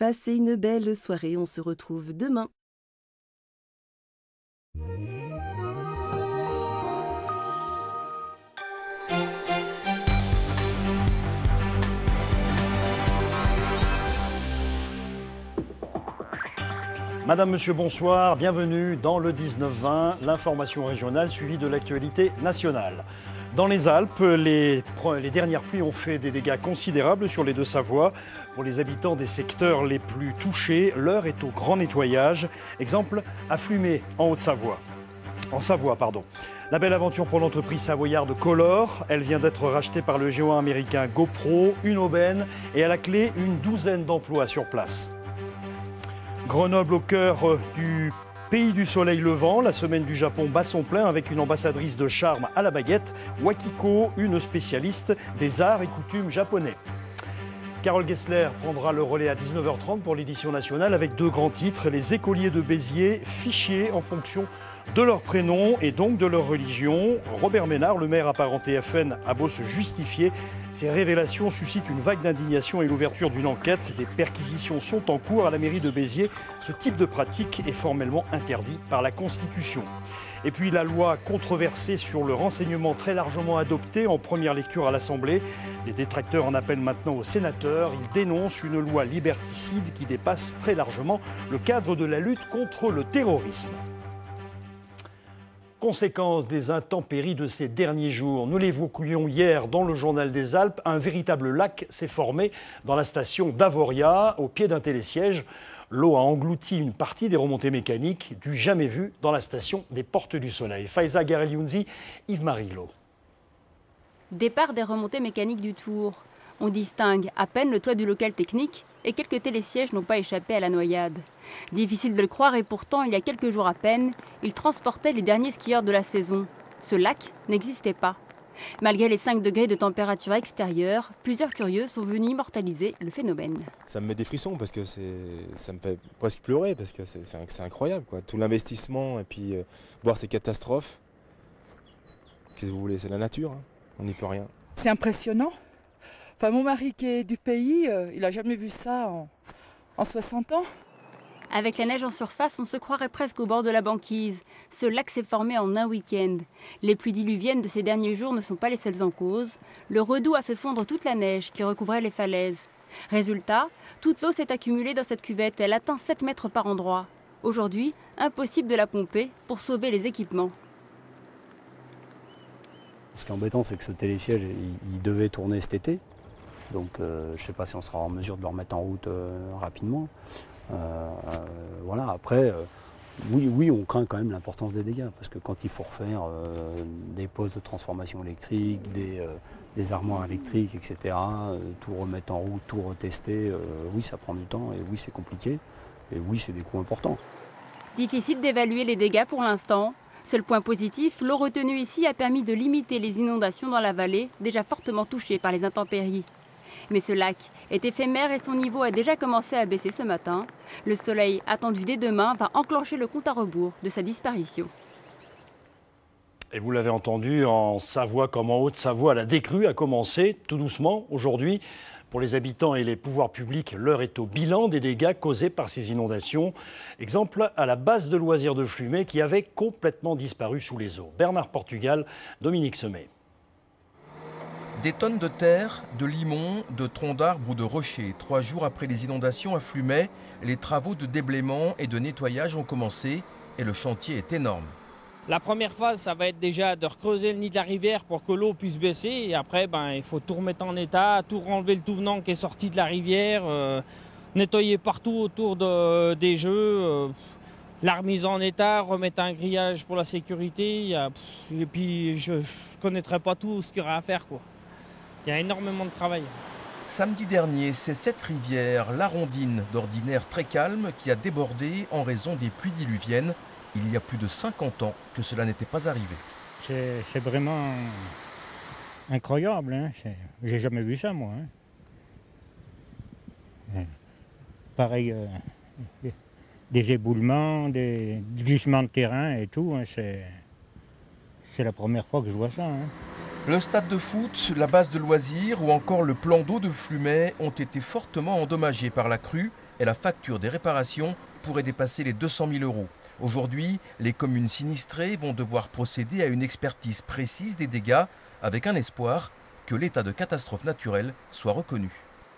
Passez une belle soirée, on se retrouve demain. Madame, Monsieur, bonsoir, bienvenue dans le 19-20, l'information régionale suivie de l'actualité nationale. Dans les Alpes, les dernières pluies ont fait des dégâts considérables sur les Deux-Savoies. Pour les habitants des secteurs les plus touchés, l'heure est au grand nettoyage. Exemple, à Flumet, en Haute-Savoie. En Savoie, pardon. La belle aventure pour l'entreprise savoyarde Color. Elle vient d'être rachetée par le géant américain GoPro, une aubaine et à la clé une douzaine d'emplois sur place. Grenoble au cœur du pays du soleil levant, la semaine du Japon bat son plein avec une ambassadrice de charme à la baguette, Wakiko, une spécialiste des arts et coutumes japonais. Carole Gessler prendra le relais à 19h30 pour l'édition nationale avec deux grands titres, les écoliers de Béziers, fichés en fonction de leur prénom et donc de leur religion. Robert Ménard, le maire apparenté FN, a beau se justifier. Ces révélations suscitent une vague d'indignation et l'ouverture d'une enquête. Des perquisitions sont en cours à la mairie de Béziers. Ce type de pratique est formellement interdit par la Constitution. Et puis la loi controversée sur le renseignement très largement adoptée en première lecture à l'Assemblée. Les détracteurs en appellent maintenant aux sénateurs. Ils dénoncent une loi liberticide qui dépasse très largement le cadre de la lutte contre le terrorisme. Conséquence des intempéries de ces derniers jours. Nous l'évoquions hier dans le Journal des Alpes. Un véritable lac s'est formé dans la station d'Avoria, au pied d'un télésiège. L'eau a englouti une partie des remontées mécaniques, du jamais vu dans la station des Portes du Soleil. Faiza Gareliounzi, Yves-Marie Lo. Départ des remontées mécaniques du Tour. On distingue à peine le toit du local technique et quelques télésièges n'ont pas échappé à la noyade. Difficile de le croire et pourtant, il y a quelques jours à peine, ils transportaient les derniers skieurs de la saison. Ce lac n'existait pas. Malgré les 5 degrés de température extérieure, plusieurs curieux sont venus immortaliser le phénomène. Ça me met des frissons parce que ça me fait presque pleurer parce que c'est incroyable, quoi. Tout l'investissement et puis voir ces catastrophes. Qu'est-ce que vous voulez, c'est la nature, hein. On n'y peut rien. C'est impressionnant. Enfin, mon mari qui est du pays, il n'a jamais vu ça en 60 ans. Avec la neige en surface, on se croirait presque au bord de la banquise. Ce lac s'est formé en un week-end. Les pluies diluviennes de ces derniers jours ne sont pas les seules en cause. Le redout a fait fondre toute la neige qui recouvrait les falaises. Résultat, toute l'eau s'est accumulée dans cette cuvette. Elle atteint 7 mètres par endroit. Aujourd'hui, impossible de la pomper pour sauver les équipements. Ce qui est embêtant, c'est que ce télésiège, il devait tourner cet été. Donc je ne sais pas si on sera en mesure de le remettre en route rapidement. Voilà. Après, oui, on craint quand même l'importance des dégâts, parce que quand il faut refaire des postes de transformation électrique, des armoires électriques, etc., tout remettre en route, tout retester, oui, ça prend du temps, et oui, c'est compliqué, et oui, c'est des coûts importants. Difficile d'évaluer les dégâts pour l'instant. Seul point positif, l'eau retenue ici a permis de limiter les inondations dans la vallée, déjà fortement touchée par les intempéries. Mais ce lac est éphémère et son niveau a déjà commencé à baisser ce matin. Le soleil, attendu dès demain, va enclencher le compte à rebours de sa disparition. Et vous l'avez entendu, en Savoie comme en Haute-Savoie, la décrue a commencé tout doucement aujourd'hui. Pour les habitants et les pouvoirs publics, l'heure est au bilan des dégâts causés par ces inondations. Exemple à la base de loisirs de Flumet qui avait complètement disparu sous les eaux. Bernard Portugal, Dominique Semet. Des tonnes de terre, de limon, de troncs d'arbres ou de rochers. 3 jours après les inondations à Flumet, les travaux de déblaiement et de nettoyage ont commencé et le chantier est énorme. La première phase, ça va être déjà de recreuser le nid de la rivière pour que l'eau puisse baisser. Et après, il faut tout remettre en état, tout renlever le tout venant qui est sorti de la rivière, nettoyer partout autour des jeux, la remise en état, remettre un grillage pour la sécurité. Et puis, je ne connaîtrai pas tout ce qu'il y aura à faire, quoi. Il y a énormément de travail. Samedi dernier, c'est cette rivière, l'Arondine, d'ordinaire très calme, qui a débordé en raison des pluies diluviennes. Il y a plus de 50 ans que cela n'était pas arrivé. C'est vraiment incroyable, hein. J'ai jamais vu ça, moi. Hein. Pareil, des éboulements, des glissements de terrain et tout. Hein. C'est la première fois que je vois ça. Hein. Le stade de foot, la base de loisirs ou encore le plan d'eau de Flumet ont été fortement endommagés par la crue. et la facture des réparations pourrait dépasser les 200 000 €. Aujourd'hui, les communes sinistrées vont devoir procéder à une expertise précise des dégâts avec un espoir que l'état de catastrophe naturelle soit reconnu.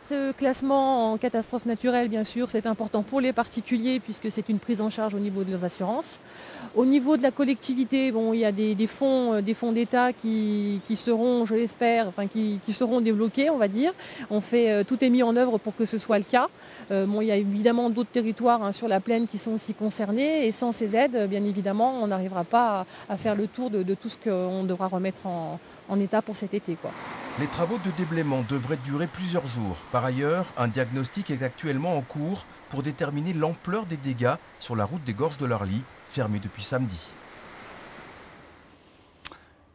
Ce classement en catastrophe naturelle, bien sûr, c'est important pour les particuliers puisque c'est une prise en charge au niveau de leurs assurances. Au niveau de la collectivité, bon, il y a des fonds d'État qui seront, je l'espère, qui seront débloqués, on va dire. Tout est mis en œuvre pour que ce soit le cas. Il y a évidemment d'autres territoires sur la plaine qui sont aussi concernés et sans ces aides, bien évidemment, on n'arrivera pas à faire le tour de tout ce qu'on devra remettre en état pour cet été, quoi. Les travaux de déblaiement devraient durer plusieurs jours. Par ailleurs, un diagnostic est actuellement en cours pour déterminer l'ampleur des dégâts sur la route des Gorges de l'Arly, fermée depuis samedi.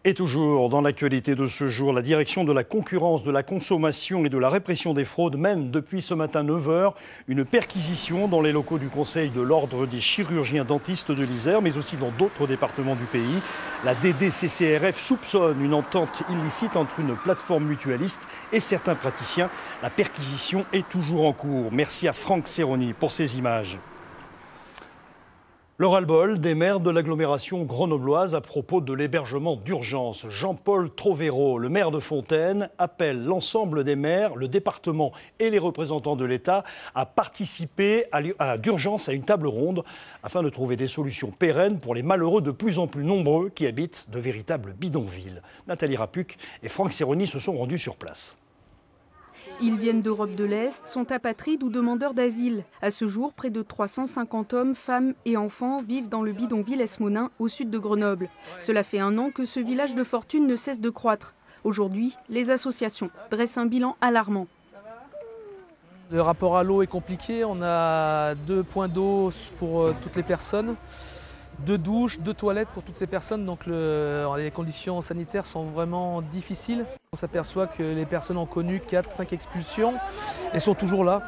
Et toujours dans l'actualité de ce jour, la direction de la concurrence, de la consommation et de la répression des fraudes mène depuis ce matin 9 h une perquisition dans les locaux du Conseil de l'Ordre des chirurgiens dentistes de l'Isère, mais aussi dans d'autres départements du pays. La DDCCRF soupçonne une entente illicite entre une plateforme mutualiste et certains praticiens. La perquisition est toujours en cours. Merci à Franck Serroni pour ces images. Le ras-le-bol des maires de l'agglomération grenobloise à propos de l'hébergement d'urgence. Jean-Paul Trovero, le maire de Fontaine, appelle l'ensemble des maires, le département et les représentants de l'État à participer d'urgence à une table ronde afin de trouver des solutions pérennes pour les malheureux de plus en plus nombreux qui habitent de véritables bidonvilles. Nathalie Rapuc et Franck Serroni se sont rendus sur place. Ils viennent d'Europe de l'Est, sont apatrides ou demandeurs d'asile. À ce jour, près de 350 hommes, femmes et enfants vivent dans le bidonville Esmonin, au sud de Grenoble. Cela fait 1 an que ce village de fortune ne cesse de croître. Aujourd'hui, les associations dressent un bilan alarmant. Le rapport à l'eau est compliqué. On a 2 points d'eau pour toutes les personnes, 2 douches, 2 toilettes pour toutes ces personnes. Donc les conditions sanitaires sont vraiment difficiles. On s'aperçoit que les personnes ont connu 4-5 expulsions et sont toujours là.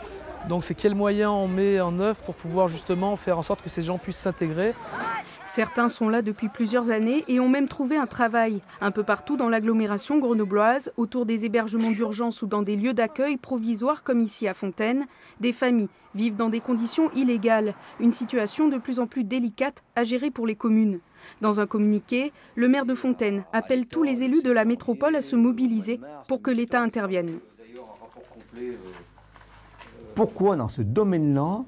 Donc c'est quels moyens on met en œuvre pour pouvoir justement faire en sorte que ces gens puissent s'intégrer. Certains sont là depuis plusieurs années et ont même trouvé un travail. Un peu partout dans l'agglomération grenobloise, autour des hébergements d'urgence ou dans des lieux d'accueil provisoires comme ici à Fontaine, des familles vivent dans des conditions illégales. Une situation de plus en plus délicate à gérer pour les communes. Dans un communiqué, le maire de Fontaine appelle tous les élus de la métropole à se mobiliser pour que l'État intervienne. Pourquoi dans ce domaine-là,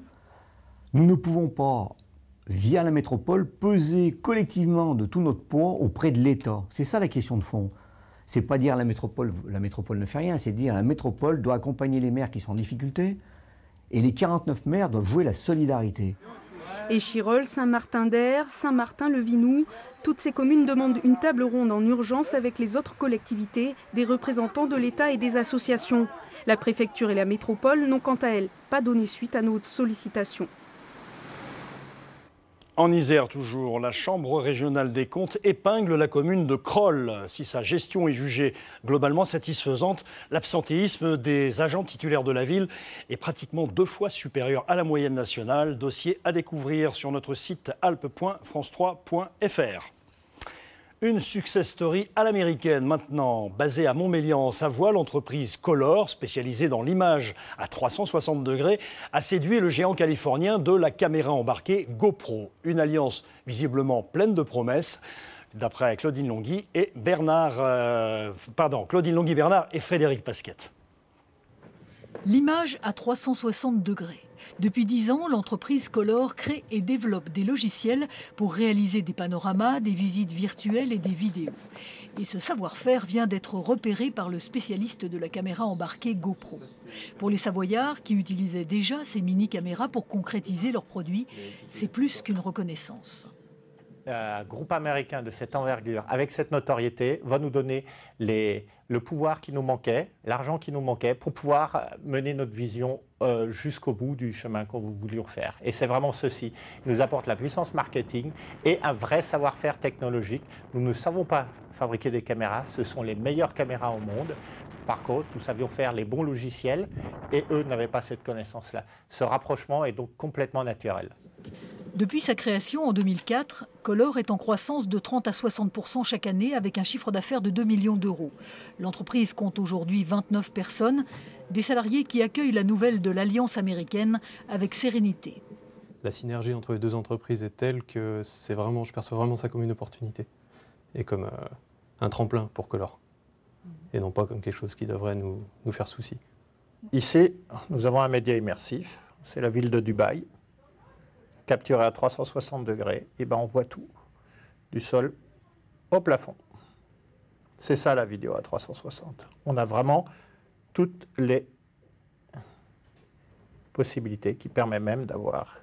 nous ne pouvons pas, via la métropole, peser collectivement de tout notre poids auprès de l'État? C'est ça la question de fond. C'est pas dire la métropole ne fait rien, c'est dire la métropole doit accompagner les maires qui sont en difficulté et les 49 maires doivent jouer la solidarité. Échirolles, Saint-Martin-d'Air, Saint-Martin-le-Vinou, toutes ces communes demandent une table ronde en urgence avec les autres collectivités, des représentants de l'État et des associations. La préfecture et la métropole n'ont quant à elles pas donné suite à nos sollicitations. En Isère toujours, la Chambre régionale des comptes épingle la commune de Crolles. Si sa gestion est jugée globalement satisfaisante, l'absentéisme des agents titulaires de la ville est pratiquement 2 fois supérieur à la moyenne nationale. Dossier à découvrir sur notre site alpes.france3.fr. Une success story à l'américaine maintenant. Basée à Montmélian en Savoie, l'entreprise Color, spécialisée dans l'image à 360 degrés, a séduit le géant californien de la caméra embarquée GoPro. Une alliance visiblement pleine de promesses, d'après Claudine Longhi et Bernard et Frédéric Pasquette. L'image à 360 degrés. Depuis 10 ans, l'entreprise Color crée et développe des logiciels pour réaliser des panoramas, des visites virtuelles et des vidéos. Et ce savoir-faire vient d'être repéré par le spécialiste de la caméra embarquée GoPro. Pour les Savoyards, qui utilisaient déjà ces mini-caméras pour concrétiser leurs produits, c'est plus qu'une reconnaissance. Un groupe américain de cette envergure, avec cette notoriété, va nous donner le pouvoir qui nous manquait, l'argent qui nous manquait pour pouvoir mener notre vision jusqu'au bout du chemin qu'on voulions faire. Et c'est vraiment ceci. Il nous apporte la puissance marketing et un vrai savoir-faire technologique. Nous ne savons pas fabriquer des caméras, ce sont les meilleures caméras au monde. Par contre, nous savions faire les bons logiciels et eux n'avaient pas cette connaissance-là. Ce rapprochement est donc complètement naturel. Depuis sa création en 2004, Color est en croissance de 30 à 60% chaque année avec un chiffre d'affaires de 2 millions d'euros. L'entreprise compte aujourd'hui 29 personnes, Des salariés qui accueillent la nouvelle de l'alliance américaine avec sérénité. La synergie entre les deux entreprises est telle que je perçois vraiment ça comme une opportunité et comme un tremplin pour Color. Et non pas comme quelque chose qui devrait nous faire souci. Ici, nous avons un média immersif, c'est la ville de Dubaï, capturé à 360 degrés, et ben on voit tout, du sol au plafond. C'est ça la vidéo à 360. On a vraiment toutes les possibilités qui permettent même d'avoir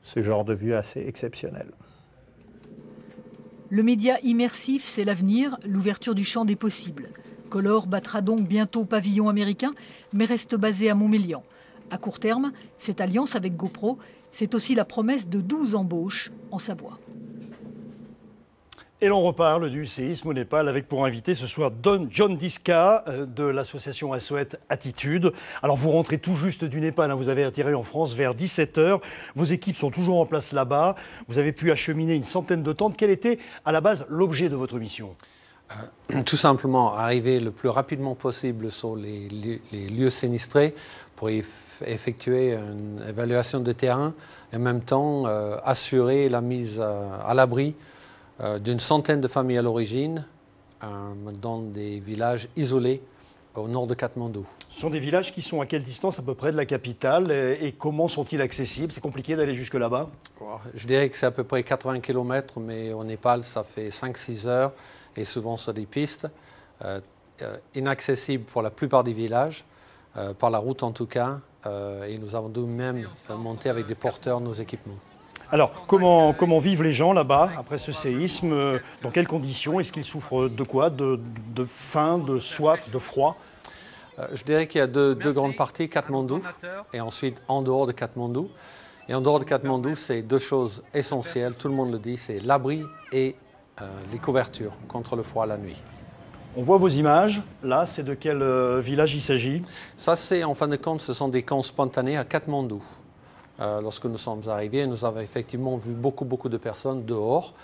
ce genre de vue assez exceptionnel. Le média immersif, c'est l'avenir, l'ouverture du champ des possibles. Color battra donc bientôt pavillon américain, mais reste basé à Montmélian. À court terme, cette alliance avec GoPro, c'est aussi la promesse de 12 embauches en Savoie. Et l'on reparle du séisme au Népal avec pour invité ce soir John Diska de l'association SOS Attitude. Alors vous rentrez tout juste du Népal, hein, vous avez atterri en France vers 17 h. Vos équipes sont toujours en place là-bas. Vous avez pu acheminer une centaine de tentes. Quel était à la base l'objet de votre mission ? Tout simplement arriver le plus rapidement possible sur les lieux sinistrés pour effectuer une évaluation de terrain et en même temps assurer la mise à l'abri d'une centaine de familles à l'origine dans des villages isolés au nord de Katmandou. Ce sont des villages qui sont à quelle distance à peu près de la capitale et comment sont-ils accessibles? C'est compliqué d'aller jusque là-bas? Je dirais que c'est à peu près 80 km, mais au Népal, ça fait 5-6 heures et souvent sur des pistes inaccessibles pour la plupart des villages, par la route en tout cas, et nous avons nous-mêmes monté avec des porteurs nos équipements. Alors, comment vivent les gens là-bas après ce séisme? Dans quelles conditions? Est-ce qu'ils souffrent de quoi? De faim, de soif, de froid? Je dirais qu'il y a deux grandes parties, Katmandou et ensuite en dehors de Katmandou. Et en dehors de Katmandou, c'est deux choses essentielles, tout le monde le dit, c'est l'abri et les couvertures contre le froid la nuit. On voit vos images. Là, c'est de quel village il s'agit? Ça, c'est en fin de compte, ce sont des camps spontanés à Katmandou. Lorsque nous sommes arrivés, nous avons effectivement vu beaucoup de personnes dehors,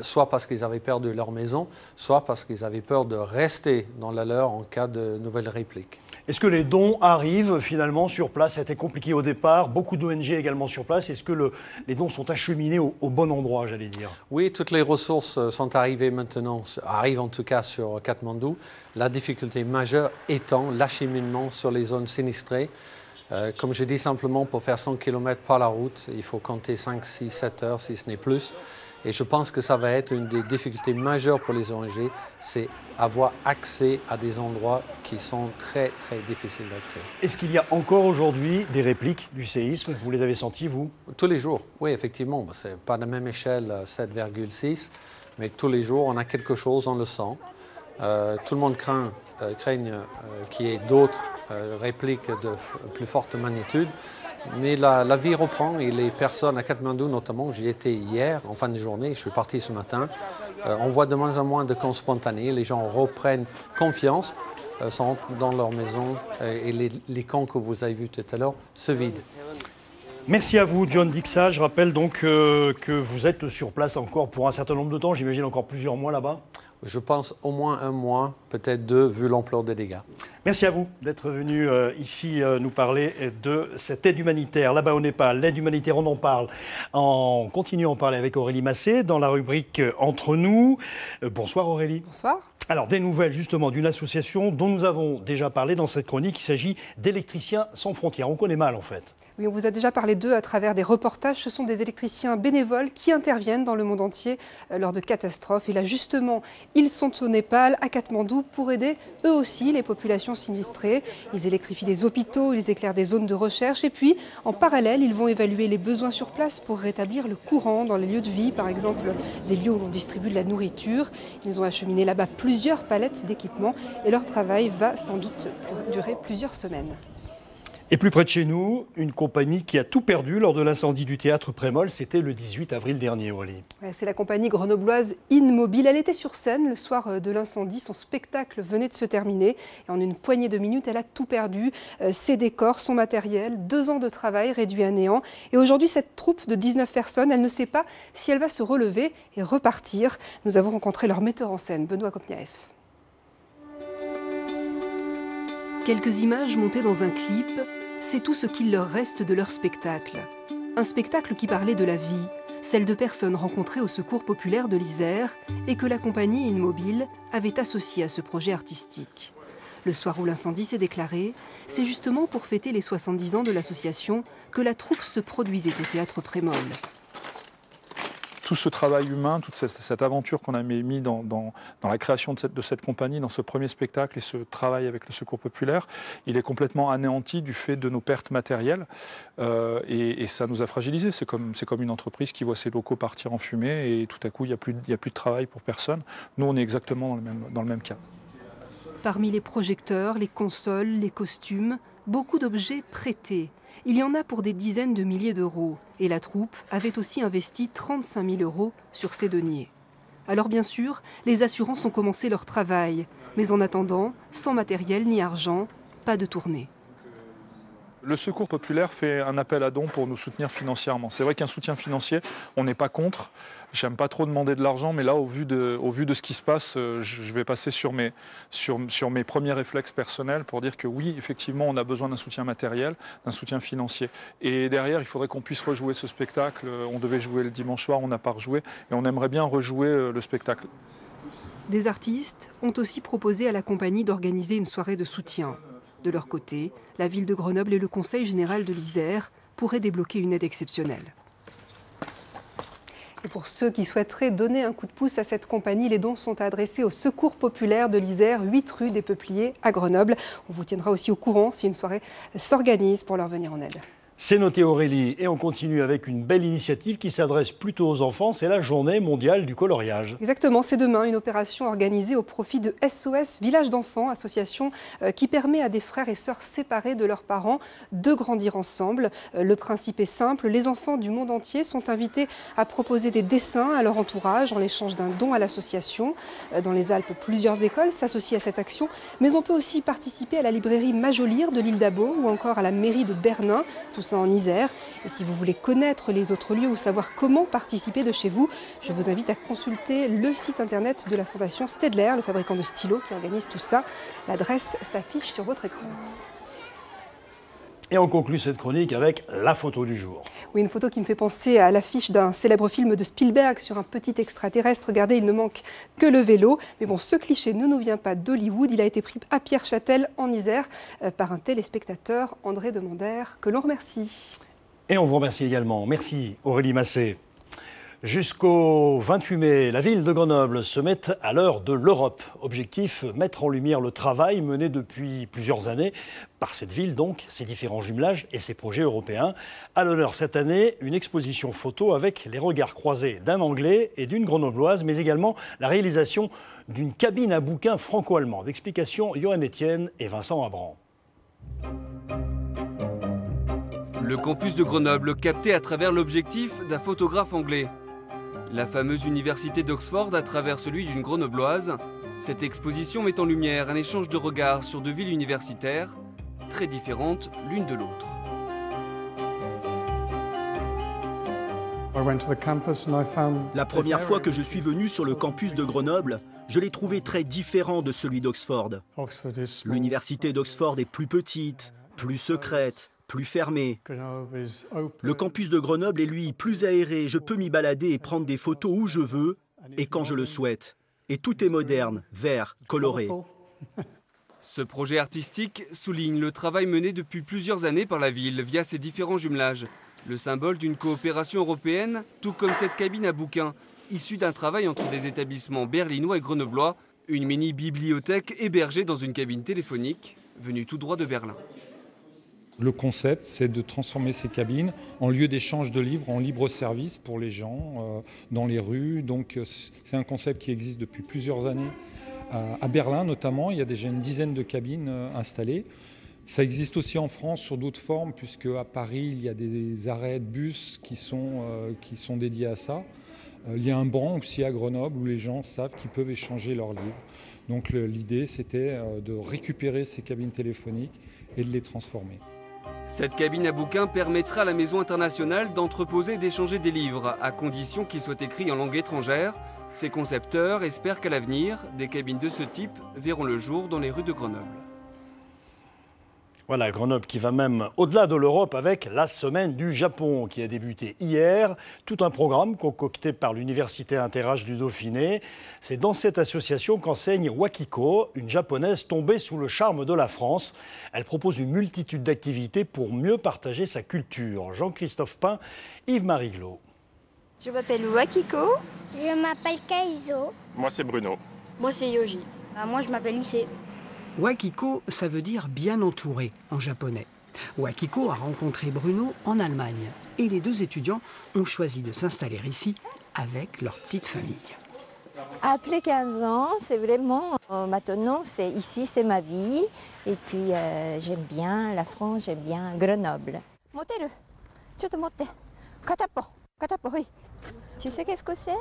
soit parce qu'ils avaient perdu leur maison, soit parce qu'ils avaient peur de rester dans la leur en cas de nouvelles répliques. Est-ce que les dons arrivent finalement sur place? Ça a été compliqué au départ, beaucoup d'ONG également sur place. Est-ce que les dons sont acheminés au bon endroit, j'allais dire? Oui, toutes les ressources sont arrivées maintenant, arrivent en tout cas sur Katmandou. La difficulté majeure étant l'acheminement sur les zones sinistrées. Comme je dis simplement, pour faire 100 km par la route, il faut compter 5, 6, 7 heures, si ce n'est plus. Et je pense que ça va être une des difficultés majeures pour les ONG, c'est avoir accès à des endroits qui sont très difficiles d'accès. Est-ce qu'il y a encore aujourd'hui des répliques du séisme? Vous les avez senties, vous? Tous les jours, oui, effectivement. Ce n'est pas de la même échelle, 7,6, mais tous les jours, on a quelque chose, on le sent. Tout le monde craigne qu'il y ait d'autres répliques de plus forte magnitude. Mais la vie reprend et les personnes à Katmandou notamment, j'y étais hier en fin de journée, je suis parti ce matin, on voit de moins en moins de camps spontanés, les gens reprennent confiance, sont dans leur maison et les camps que vous avez vus tout à l'heure se vident. Merci à vous, John Diska. Je rappelle donc que vous êtes sur place encore pour un certain nombre de temps, j'imagine encore plusieurs mois là-bas. Je pense au moins un mois, peut-être deux, vu l'ampleur des dégâts. Merci à vous d'être venu ici nous parler de cette aide humanitaire là-bas au Népal. L'aide humanitaire, on en parle. On continue à en parler avec Aurélie Massé dans la rubrique Entre nous. Bonsoir Aurélie. Bonsoir. Alors des nouvelles justement d'une association dont nous avons déjà parlé dans cette chronique. Il s'agit d'Électriciens sans frontières. On connaît mal en fait. Oui, on vous a déjà parlé d'eux à travers des reportages. Ce sont des électriciens bénévoles qui interviennent dans le monde entier lors de catastrophes. Et là, justement, ils sont au Népal, à Katmandou, pour aider eux aussi les populations sinistrées. Ils électrifient des hôpitaux, ils éclairent des zones de recherche. Et puis, en parallèle, ils vont évaluer les besoins sur place pour rétablir le courant dans les lieux de vie, par exemple des lieux où l'on distribue de la nourriture. Ils ont acheminé là-bas plusieurs palettes d'équipements et leur travail va sans doute durer plusieurs semaines. Et plus près de chez nous, une compagnie qui a tout perdu lors de l'incendie du théâtre Prémol, c'était le 18 avril dernier, Aurélie. Ouais, c'est la compagnie grenobloise InMobile. Elle était sur scène le soir de l'incendie. Son spectacle venait de se terminer. Et en une poignée de minutes, elle a tout perdu. Ses décors, son matériel, 2 ans de travail réduits à néant. Et aujourd'hui, cette troupe de 19 personnes, elle ne sait pas si elle va se relever et repartir. Nous avons rencontré leur metteur en scène, Benoît Kopniaev. Quelques images montées dans un clip, c'est tout ce qu'il leur reste de leur spectacle. Un spectacle qui parlait de la vie, celle de personnes rencontrées au Secours populaire de l'Isère et que la compagnie Immobile avait associée à ce projet artistique. Le soir où l'incendie s'est déclaré, c'est justement pour fêter les 70 ans de l'association que la troupe se produisait au théâtre Prémol. Tout ce travail humain, toute cette aventure qu'on a mis dans la création de cette compagnie, dans ce premier spectacle et ce travail avec le Secours populaire, il est complètement anéanti du fait de nos pertes matérielles et ça nous a fragilisés. C'est comme une entreprise qui voit ses locaux partir en fumée et tout à coup il n'y a plus de travail pour personne. Nous on est exactement dans le même cas. Parmi les projecteurs, les consoles, les costumes, beaucoup d'objets prêtés. Il y en a pour des dizaines de milliers d'euros. Et la troupe avait aussi investi 35 000 euros sur ces deniers. Alors bien sûr, les assurances ont commencé leur travail. Mais en attendant, sans matériel ni argent, pas de tournée. Le Secours populaire fait un appel à dons pour nous soutenir financièrement. C'est vrai qu'un soutien financier, on n'est pas contre. J'aime pas trop demander de l'argent, mais là, au vu de ce qui se passe, je vais passer sur mes premiers réflexes personnels pour dire que oui, effectivement, on a besoin d'un soutien matériel, d'un soutien financier. Et derrière, il faudrait qu'on puisse rejouer ce spectacle. On devait jouer le dimanche soir, on n'a pas rejoué, et on aimerait bien rejouer le spectacle. Des artistes ont aussi proposé à la compagnie d'organiser une soirée de soutien. De leur côté, la ville de Grenoble et le Conseil général de l'Isère pourraient débloquer une aide exceptionnelle. Et pour ceux qui souhaiteraient donner un coup de pouce à cette compagnie, les dons sont adressés au Secours populaire de l'Isère, 8 rue des Peupliers à Grenoble. On vous tiendra aussi au courant si une soirée s'organise pour leur venir en aide. C'est noté Aurélie et on continue avec une belle initiative qui s'adresse plutôt aux enfants, c'est la journée mondiale du coloriage. Exactement, c'est demain une opération organisée au profit de SOS Village d'enfants, association qui permet à des frères et sœurs séparés de leurs parents de grandir ensemble. Le principe est simple, les enfants du monde entier sont invités à proposer des dessins à leur entourage en l'échange d'un don à l'association. Dans les Alpes, plusieurs écoles s'associent à cette action, mais on peut aussi participer à la librairie Majolire de l'île d'Abo ou encore à la mairie de Bernin. Tout ça en Isère. Et si vous voulez connaître les autres lieux ou savoir comment participer de chez vous, je vous invite à consulter le site internet de la Fondation Stedler, le fabricant de stylos qui organise tout ça. L'adresse s'affiche sur votre écran. Et on conclut cette chronique avec la photo du jour. Oui, une photo qui me fait penser à l'affiche d'un célèbre film de Spielberg sur un petit extraterrestre. Regardez, il ne manque que le vélo. Mais bon, ce cliché ne nous vient pas d'Hollywood. Il a été pris à Pierre-Châtel, en Isère, par un téléspectateur, André Demander, que l'on remercie. Et on vous remercie également. Merci Aurélie Massé. Jusqu'au 28 mai, la ville de Grenoble se met à l'heure de l'Europe. Objectif, mettre en lumière le travail mené depuis plusieurs années par cette ville, donc, ses différents jumelages et ses projets européens. À l'honneur cette année, une exposition photo avec les regards croisés d'un Anglais et d'une Grenobloise, mais également la réalisation d'une cabine à bouquins franco-allemande. Explication Johan Etienne et Vincent Abran. Le campus de Grenoble capté à travers l'objectif d'un photographe anglais. La fameuse université d'Oxford à travers celui d'une Grenobloise. Cette exposition met en lumière un échange de regards sur deux villes universitaires, très différentes l'une de l'autre. La première fois que je suis venu sur le campus de Grenoble, je l'ai trouvé très différent de celui d'Oxford. L'université d'Oxford est plus petite, plus secrète, plus fermée. Le campus de Grenoble est lui plus aéré, je peux m'y balader et prendre des photos où je veux et quand je le souhaite. Et tout est moderne, vert, coloré. Ce projet artistique souligne le travail mené depuis plusieurs années par la ville via ses différents jumelages. Le symbole d'une coopération européenne, tout comme cette cabine à bouquins, issue d'un travail entre des établissements berlinois et grenoblois, une mini-bibliothèque hébergée dans une cabine téléphonique, venue tout droit de Berlin. Le concept, c'est de transformer ces cabines en lieu d'échange de livres, en libre service pour les gens dans les rues. Donc c'est un concept qui existe depuis plusieurs années. À Berlin notamment, il y a déjà une dizaine de cabines installées. Ça existe aussi en France sur d'autres formes, puisque à Paris, il y a des arrêts de bus qui sont dédiés à ça. Il y a un banc aussi à Grenoble où les gens savent qu'ils peuvent échanger leurs livres. Donc l'idée, c'était de récupérer ces cabines téléphoniques et de les transformer. Cette cabine à bouquins permettra à la Maison internationale d'entreposer et d'échanger des livres, à condition qu'ils soient écrits en langue étrangère. Ses concepteurs espèrent qu'à l'avenir, des cabines de ce type verront le jour dans les rues de Grenoble. Voilà, Grenoble qui va même au-delà de l'Europe avec la semaine du Japon qui a débuté hier. Tout un programme concocté par l'Université Inter-Âge du Dauphiné. C'est dans cette association qu'enseigne Wakiko, une japonaise tombée sous le charme de la France. Elle propose une multitude d'activités pour mieux partager sa culture. Jean-Christophe Pain, Yves-Marie Glo. Je m'appelle Wakiko. Je m'appelle Kaizo. Moi c'est Bruno. Moi c'est Yoji. Moi je m'appelle Issei. Wakiko, ça veut dire bien entouré en japonais. Wakiko a rencontré Bruno en Allemagne et les deux étudiants ont choisi de s'installer ici avec leur petite famille. Après 15 ans, c'est vraiment, maintenant, ici c'est ma vie. Et puis j'aime bien la France, j'aime bien Grenoble. Moteru, choto motte. Katapo, katapo, oui. Tu sais qu'est-ce que c'est?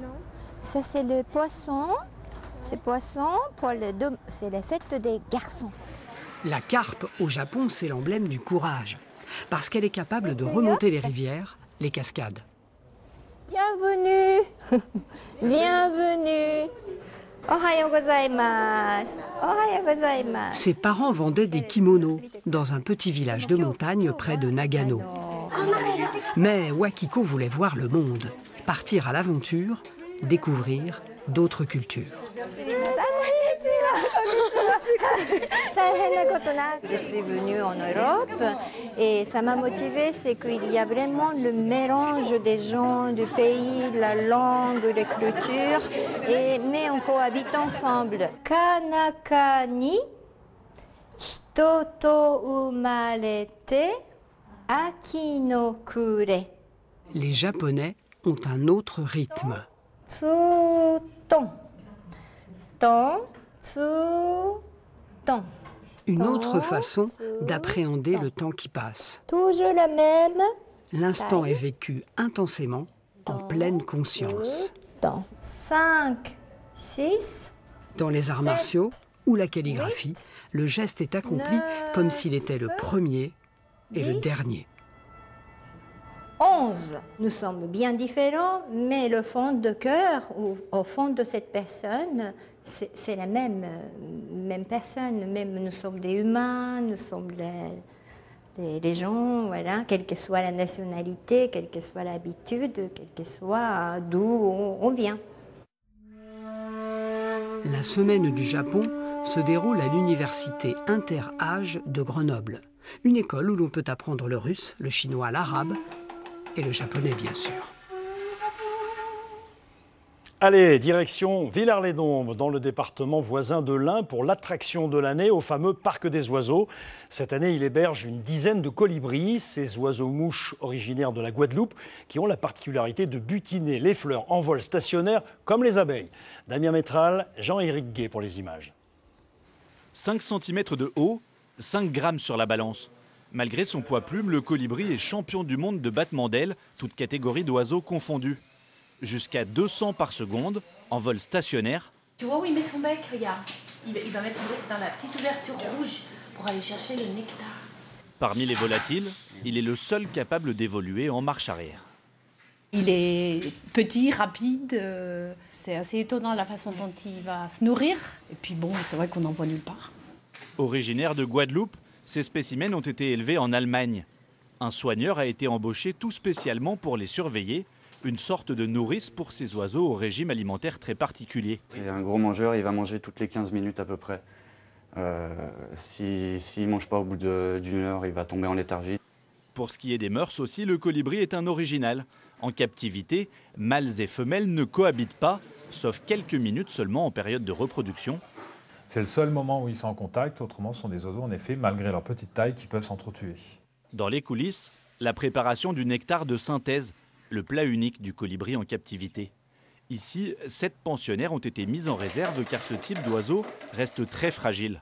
Non. Ça c'est le poisson. Ces poissons, c'est la fête des garçons. La carpe au Japon, c'est l'emblème du courage, parce qu'elle est capable de remonter les rivières, les cascades. Bienvenue. Bienvenue. Ohayo gozaimasu. Ohayo gozaimasu. Ses parents vendaient des kimonos dans un petit village de montagne près de Nagano. Mais Wakiko voulait voir le monde, partir à l'aventure, découvrir d'autres cultures. Je suis venue en Europe et ça m'a motivée, c'est qu'il y a vraiment le mélange des gens, du pays, la langue, les cultures, mais on cohabite ensemble. Kanaka ni hito to umarete aki no kure. Les Japonais ont un autre rythme. Tsu-ton. Ton, tsu, ton. Une autre façon d'appréhender le temps qui passe. Toujours la même. L'instant est vécu intensément, en pleine conscience. 5, 6. Dans les arts martiaux ou la calligraphie, le geste est accompli comme s'il était le premier et le dernier. 11. Nous sommes bien différents, mais le fond de cœur, ou au fond de cette personne, c'est la même personne. Même nous sommes des humains, nous sommes les gens, voilà, quelle que soit la nationalité, quelle que soit l'habitude, quel que soit d'où on vient. La semaine du Japon se déroule à l'université Inter-Âge de Grenoble, une école où l'on peut apprendre le russe, le chinois, l'arabe et le japonais, bien sûr. Allez, direction Villars-les-Dombes, dans le département voisin de l'Ain, pour l'attraction de l'année au fameux Parc des Oiseaux. Cette année, il héberge une dizaine de colibris, ces oiseaux-mouches originaires de la Guadeloupe, qui ont la particularité de butiner les fleurs en vol stationnaire comme les abeilles. Damien Métral, Jean-Éric Gué pour les images. 5 cm de haut, 5 grammes sur la balance. Malgré son poids plume, le colibri est champion du monde de battement d'ailes, toutes catégories d'oiseaux confondues. Jusqu'à 200 par seconde, en vol stationnaire. Tu vois où il met son bec? Regarde, il va mettre son bec dans la petite ouverture rouge pour aller chercher le nectar. Parmi les volatiles, il est le seul capable d'évoluer en marche arrière. Il est petit, rapide, c'est assez étonnant la façon dont il va se nourrir. Et puis bon, c'est vrai qu'on n'en voit nulle part. Originaire de Guadeloupe, ces spécimens ont été élevés en Allemagne. Un soigneur a été embauché tout spécialement pour les surveiller, une sorte de nourrice pour ces oiseaux au régime alimentaire très particulier. C'est un gros mangeur, il va manger toutes les 15 minutes à peu près. S'il ne mange pas au bout d'une heure, il va tomber en léthargie. Pour ce qui est des mœurs aussi, le colibri est un original. En captivité, mâles et femelles ne cohabitent pas, sauf quelques minutes seulement en période de reproduction. C'est le seul moment où ils sont en contact, autrement ce sont des oiseaux en effet, malgré leur petite taille, qui peuvent s'entretuer. Dans les coulisses, la préparation du nectar de synthèse, le plat unique du colibri en captivité. Ici, 7 pensionnaires ont été mis en réserve car ce type d'oiseau reste très fragile.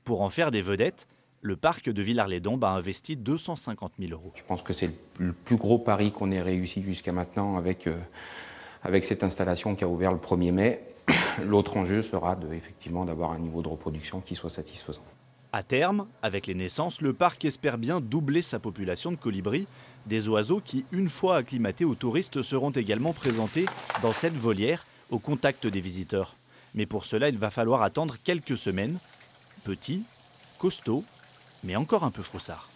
Pour en faire des vedettes, le parc de Villars-les-Dombes a investi 250 000 €. Je pense que c'est le plus gros pari qu'on ait réussi jusqu'à maintenant avec cette installation qui a ouvert le 1er mai. L'autre enjeu sera effectivement d'avoir un niveau de reproduction qui soit satisfaisant. À terme, avec les naissances, le parc espère bien doubler sa population de colibris, des oiseaux qui, une fois acclimatés aux touristes, seront également présentés dans cette volière au contact des visiteurs. Mais pour cela, il va falloir attendre quelques semaines. Petits, costauds, mais encore un peu froussard.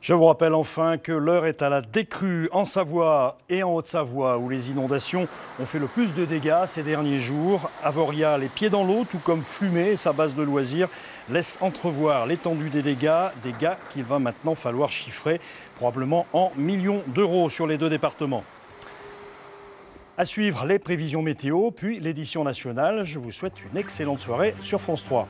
Je vous rappelle enfin que l'heure est à la décrue en Savoie et en Haute-Savoie où les inondations ont fait le plus de dégâts ces derniers jours. Avoria, les pieds dans l'eau, tout comme Flumet, sa base de loisirs, laisse entrevoir l'étendue des dégâts qu'il va maintenant falloir chiffrer probablement en millions d'euros sur les 2 départements. À suivre les prévisions météo, puis l'édition nationale. Je vous souhaite une excellente soirée sur France 3.